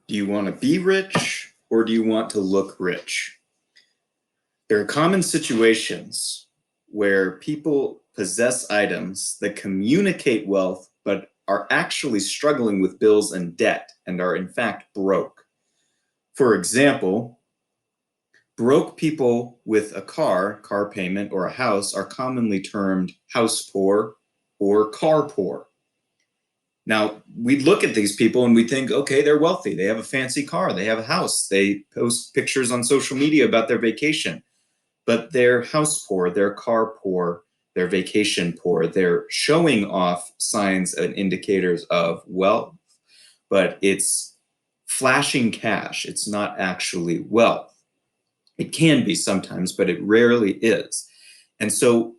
Do you want to be rich or do you want to look rich? There are common situations where people possess items that communicate wealth but are actually struggling with bills and debt and are in fact broke. For example, broke people with a car payment, or a house are commonly termed house poor or car poor. Now, we look at these people and we think, okay, they're wealthy. They have a fancy car. They have a house. They post pictures on social media about their vacation. But they're house poor, they're car poor, they're vacation poor. They're showing off signs and indicators of wealth, but it's flashing cash. It's not actually wealth. It can be sometimes, but it rarely is. And so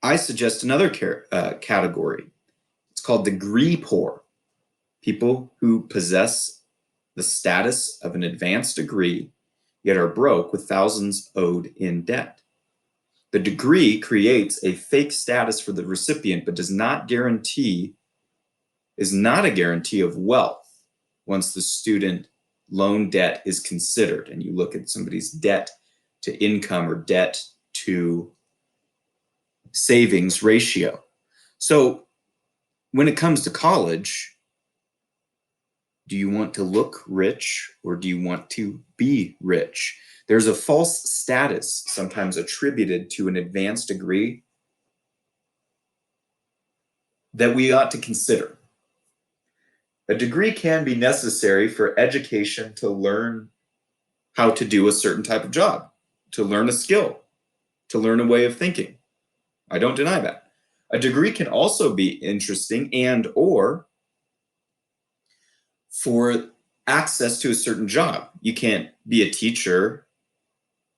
I suggest another category. It's called degree poor. People who possess the status of an advanced degree, yet are broke with thousands owed in debt. The degree creates a fake status for the recipient, but is not a guarantee of wealth once the student loan debt is considered. And you look at somebody's debt to income or debt to savings ratio. So when it comes to college, do you want to look rich or do you want to be rich? There's a false status sometimes attributed to an advanced degree that we ought to consider. A degree can be necessary for education to learn how to do a certain type of job, to learn a skill, to learn a way of thinking. I don't deny that. A degree can also be interesting and or for access to a certain job. You can't be a teacher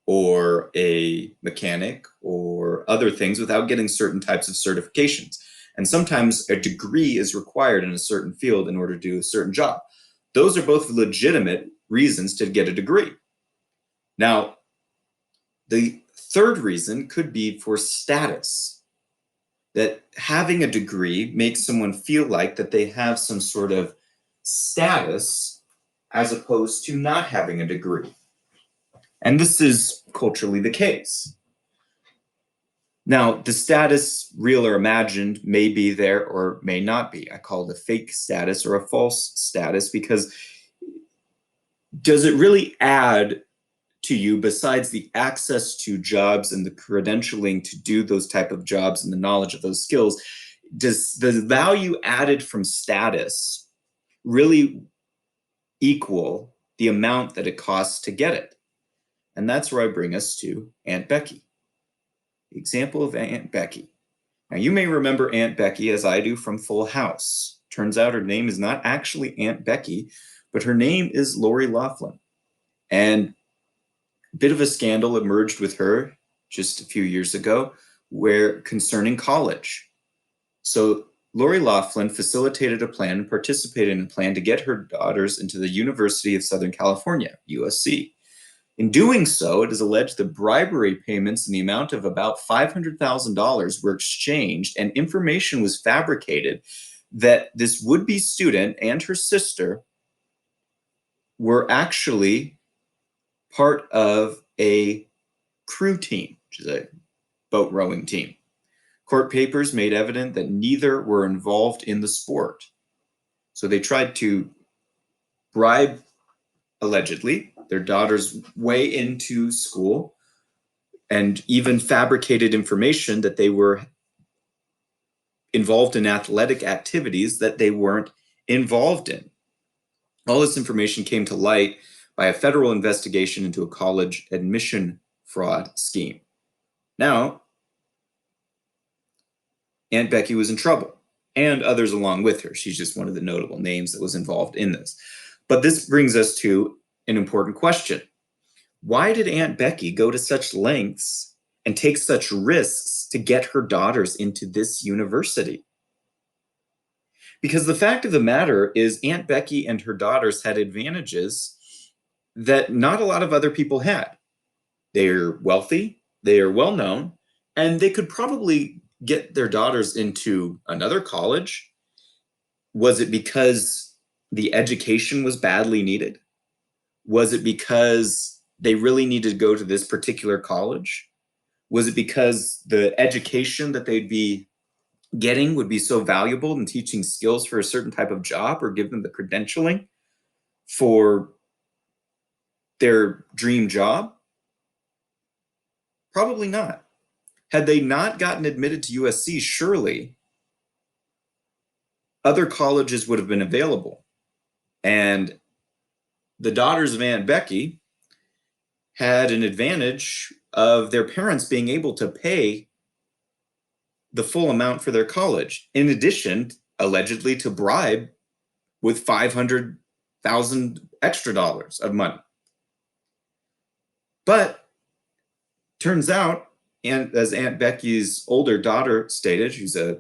or a mechanic or other things without getting certain types of certifications. And sometimes a degree is required in a certain field in order to do a certain job. Those are both legitimate reasons to get a degree. Now, the third reason could be for status, that having a degree makes someone feel like that they have some sort of status as opposed to not having a degree. And this is culturally the case. Now, the status, real or imagined, may be there or may not be. I call it a fake status or a false status because does it really add to you, besides the access to jobs and the credentialing to do those type of jobs and the knowledge of those skills, does the value added from status really equal the amount that it costs to get it? And that's where I bring us to Aunt Becky. The example of Aunt Becky. Now, you may remember Aunt Becky, as I do, from Full House. Turns out her name is not actually Aunt Becky, but her name is Lori Loughlin. And a bit of a scandal emerged with her just a few years ago, where concerning college. So Lori Loughlin facilitated a plan and participated in a plan to get her daughters into the University of Southern California, USC. In doing so, it is alleged that bribery payments in the amount of about $500,000 were exchanged, and information was fabricated that this would-be student and her sister were actually part of a crew team, which is a boat rowing team. Court papers made evident that neither were involved in the sport. So they tried to bribe, allegedly, their daughter's way into school, and even fabricated information that they were involved in athletic activities that they weren't involved in. All this information came to light by a federal investigation into a college admission fraud scheme. Now, Aunt Becky was in trouble, and others along with her. She's just one of the notable names that was involved in this. But this brings us to an important question. Why did Aunt Becky go to such lengths and take such risks to get her daughters into this university? Because the fact of the matter is Aunt Becky and her daughters had advantages that not a lot of other people had. They're wealthy, they are well known, and they could probably get their daughters into another college. Was it because the education was badly needed? Was it because they really needed to go to this particular college? Was it because the education that they'd be getting would be so valuable in teaching skills for a certain type of job or give them the credentialing for their dream job? Probably not. Had they not gotten admitted to USC, surely other colleges would have been available. And the daughters of Aunt Becky had an advantage of their parents being able to pay the full amount for their college, in addition, allegedly, to bribe with 500,000 extra dollars of money. But turns out, and as Aunt Becky's older daughter stated, she's a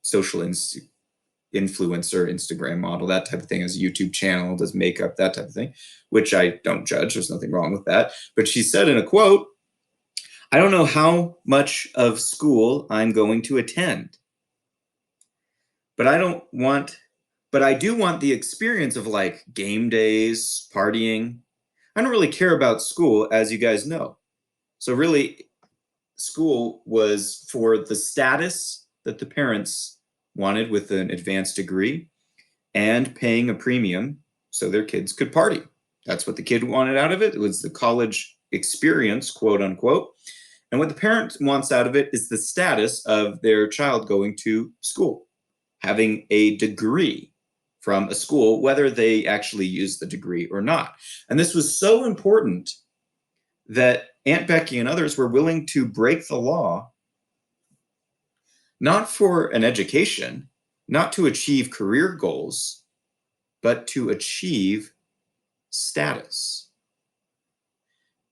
social influencer, Instagram model, that type of thing, has a YouTube channel, does makeup, that type of thing, which I don't judge. There's nothing wrong with that. But she said in a quote, "I don't know how much of school I'm going to attend, but I do want the experience of like game days, partying. I don't really care about school, as you guys know." So really, school was for the status that the parents wanted with an advanced degree and paying a premium so their kids could party. That's what the kid wanted out of it. It was the college experience, quote unquote. And what the parent wants out of it is the status of their child going to school, having a degree from a school, whether they actually use the degree or not. And this was so important that Aunt Becky and others were willing to break the law, not for an education, not to achieve career goals, but to achieve status.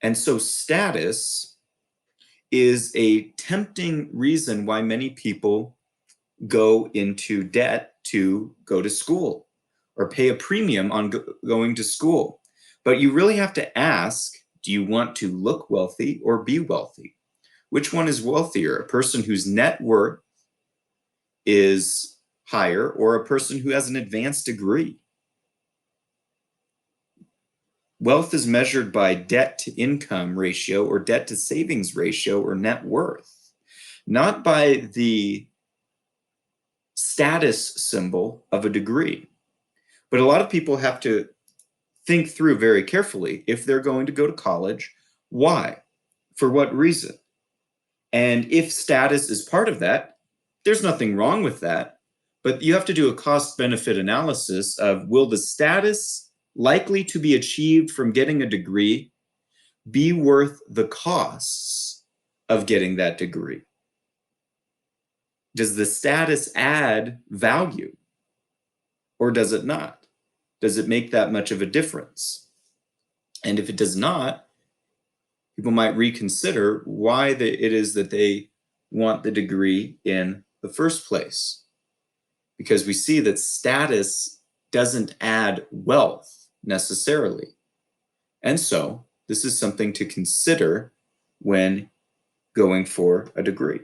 And so status is a tempting reason why many people go into debt to go to school or pay a premium on going to school. But you really have to ask, do you want to look wealthy or be wealthy? Which one is wealthier? A person whose net worth is higher or a person who has an advanced degree? Wealth is measured by debt to income ratio or debt to savings ratio or net worth, not by the status symbol of a degree. But a lot of people have to think through very carefully if they're going to go to college, why? For what reason? And if status is part of that, there's nothing wrong with that. But you have to do a cost benefit analysis of, will the status likely to be achieved from getting a degree be worth the costs of getting that degree? Does the status add value or does it not? Does it make that much of a difference? And if it does not, people might reconsider why it is that they want the degree in the first place. Because we see that status doesn't add wealth necessarily. And so this is something to consider when going for a degree.